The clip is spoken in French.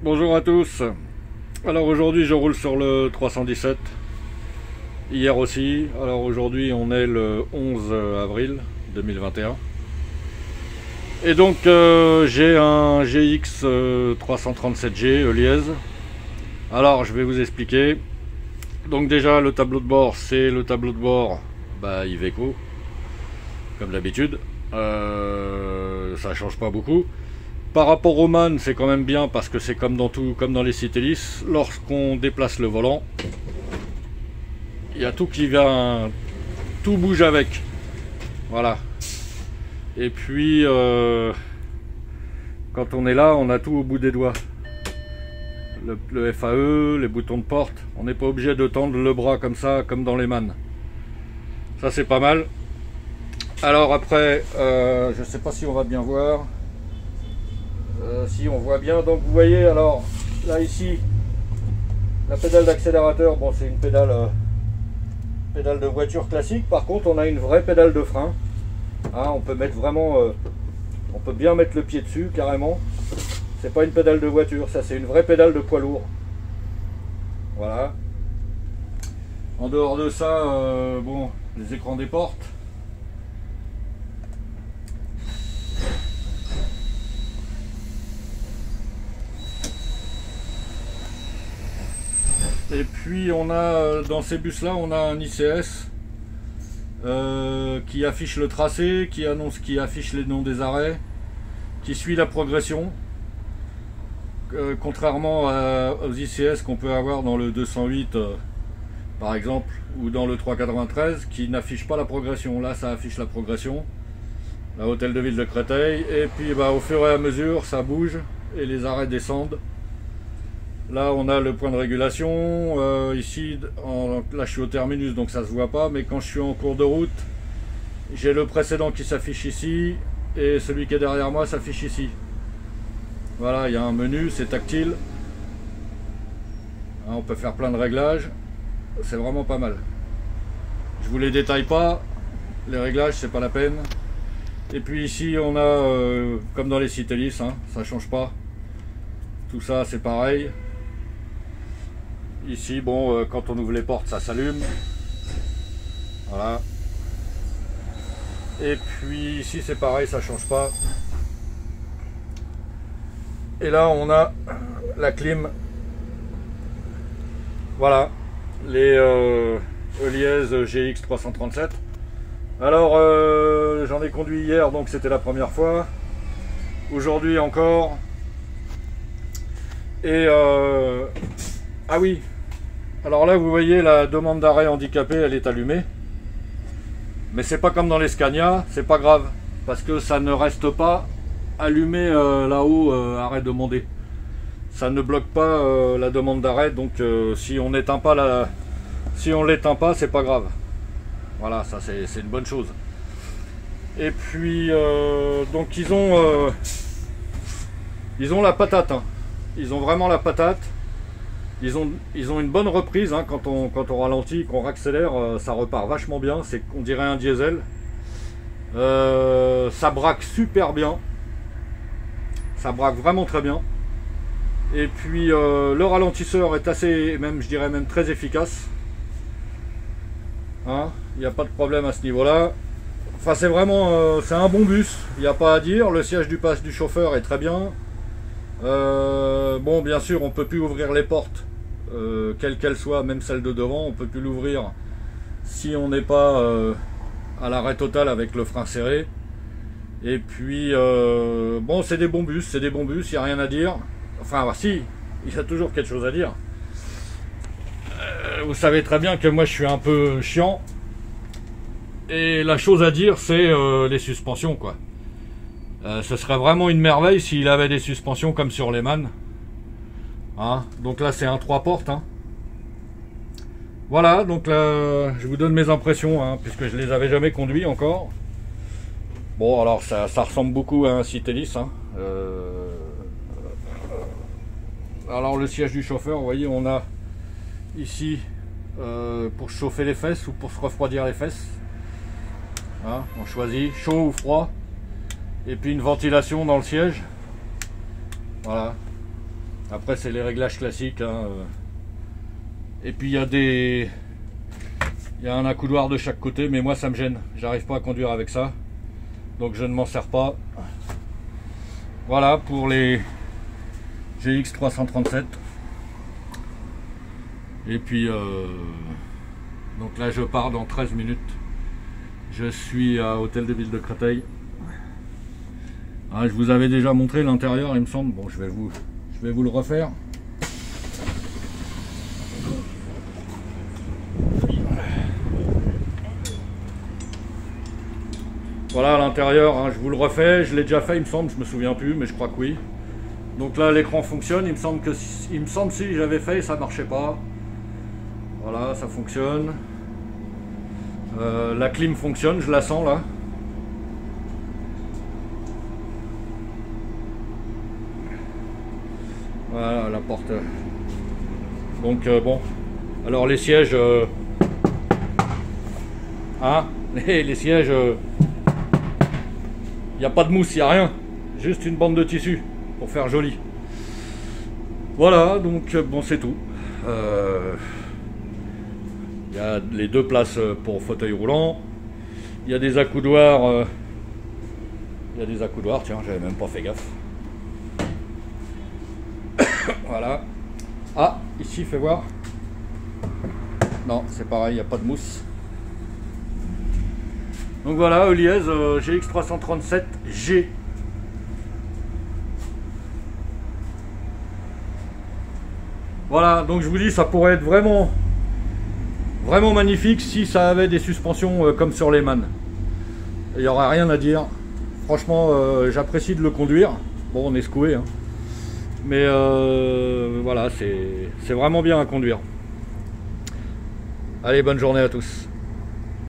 Bonjour à tous. Alors aujourd'hui je roule sur le 317. Hier aussi. Alors aujourd'hui on est le 11 avril 2021. Et donc j'ai un GX 337G Heuliez. Alors je vais vous expliquer. Donc déjà le tableau de bord, c'est le tableau de bord Iveco, comme d'habitude. Ça change pas beaucoup. Par rapport au MAN, c'est quand même bien parce que c'est comme dans tout, comme dans les Citelis. Lorsqu'on déplace le volant, il y a tout qui vient, tout bouge avec. Voilà. Et puis, quand on est là, on a tout au bout des doigts. Le FAE, les boutons de porte. On n'est pas obligé de tendre le bras comme ça, comme dans les MAN. Ça, c'est pas mal. Alors après, je ne sais pas si on va bien voir. Si on voit bien, donc vous voyez, alors là ici la pédale d'accélérateur, bon c'est une pédale de voiture classique. Par contre on a une vraie pédale de frein, hein, on peut mettre vraiment on peut bien mettre le pied dessus carrément. C'est pas une pédale de voiture, ça c'est une vraie pédale de poids lourd. Voilà. En dehors de ça, bon, les écrans des portes. Et puis on a dans ces bus là on a un ICS qui affiche le tracé, qui affiche les noms des arrêts, qui suit la progression, contrairement aux ICS qu'on peut avoir dans le 208 par exemple, ou dans le 393 qui n'affiche pas la progression. Là ça affiche la progression, la hôtel de ville de Créteil, et puis au fur et à mesure ça bouge et les arrêts descendent. Là on a le point de régulation, ici là je suis au terminus donc ça se voit pas, mais quand je suis en cours de route j'ai le précédent qui s'affiche ici et celui qui est derrière moi s'affiche ici. Voilà, il y a un menu, c'est tactile, hein, on peut faire plein de réglages, c'est vraiment pas mal. Je vous les détaille pas, les réglages c'est pas la peine. Et puis ici on a comme dans les Citelis, hein, ça change pas, tout ça c'est pareil. Ici, bon, quand on ouvre les portes, ça s'allume. Voilà. Et puis ici, c'est pareil, ça change pas. Et là, on a la clim. Voilà, les Heuliez GX 337. Alors, j'en ai conduit hier, donc c'était la première fois. Aujourd'hui encore. Et ah oui. Alors là vous voyez la demande d'arrêt handicapé, elle est allumée. Mais c'est pas comme dans les Scania, c'est pas grave. Parce que ça ne reste pas allumé là-haut, arrêt demandé. Ça ne bloque pas la demande d'arrêt, donc si on n'éteint pas si on l'éteint pas, c'est pas grave. Voilà, ça c'est une bonne chose. Et puis donc ils ont la patate, hein. Ils ont vraiment la patate. Ils ont une bonne reprise, hein, quand on ralentit, qu'on accélère, ça repart vachement bien. On dirait un diesel. Ça braque super bien. Ça braque vraiment très bien. Et puis le ralentisseur est assez, même je dirais même très efficace. Hein, il n'y a pas de problème à ce niveau-là. Enfin c'est vraiment, c'est un bon bus. Il n'y a pas à dire. Le siège du chauffeur est très bien. Bon, bien sûr, on peut plus ouvrir les portes, quelle qu'elle soit, même celle de devant, on peut plus l'ouvrir si on n'est pas à l'arrêt total avec le frein serré. Et puis, bon, c'est des bons bus, il n'y a rien à dire. Enfin, si, il y a toujours quelque chose à dire. Vous savez très bien que moi je suis un peu chiant. Et la chose à dire, c'est les suspensions, quoi. Ce serait vraiment une merveille s'il avait des suspensions comme sur les MAN. Hein, donc là c'est un 3 portes. Hein. Voilà, donc là je vous donne mes impressions, hein, puisque je les avais jamais conduits encore. Bon alors ça ressemble beaucoup à un Citelis. Hein. Alors le siège du chauffeur, vous voyez, on a ici pour chauffer les fesses ou pour se refroidir les fesses. Hein, on choisit chaud ou froid. Et puis une ventilation dans le siège. Voilà. Après c'est les réglages classiques, hein. Et puis il y a un accoudoir de chaque côté, mais moi ça me gêne, j'arrive pas à conduire avec ça, donc je ne m'en sers pas. Voilà pour les GX 337. Et puis donc là je pars dans 13 minutes. Je suis à Hôtel de Ville de Créteil. Ah, je vous avais déjà montré l'intérieur, il me semble. Bon, je vais vous le refaire. Voilà l'intérieur, hein, je vous le refais. Je l'ai déjà fait, il me semble, je me souviens plus, mais je crois que oui. Donc là l'écran fonctionne. Il me semble si j'avais fait, ça marchait pas. Voilà, ça fonctionne. La clim fonctionne, je la sens là. Voilà la porte. Donc bon. Alors les sièges. Hein, les sièges. Il n'y a pas de mousse, il n'y a rien. Juste une bande de tissu pour faire joli. Voilà, donc bon c'est tout. Il y a les 2 places pour fauteuil roulant. Il y a des accoudoirs. Tiens, j'avais même pas fait gaffe. Voilà. Ah, ici, fais voir. Non, c'est pareil, il n'y a pas de mousse. Donc voilà, Heuliez GX 337G. Voilà, donc je vous dis, ça pourrait être vraiment magnifique si ça avait des suspensions comme sur les MAN. Il n'y aura rien à dire. Franchement, j'apprécie de le conduire. Bon, on est secoué, hein. Mais voilà, c'est vraiment bien à conduire. Allez, bonne journée à tous.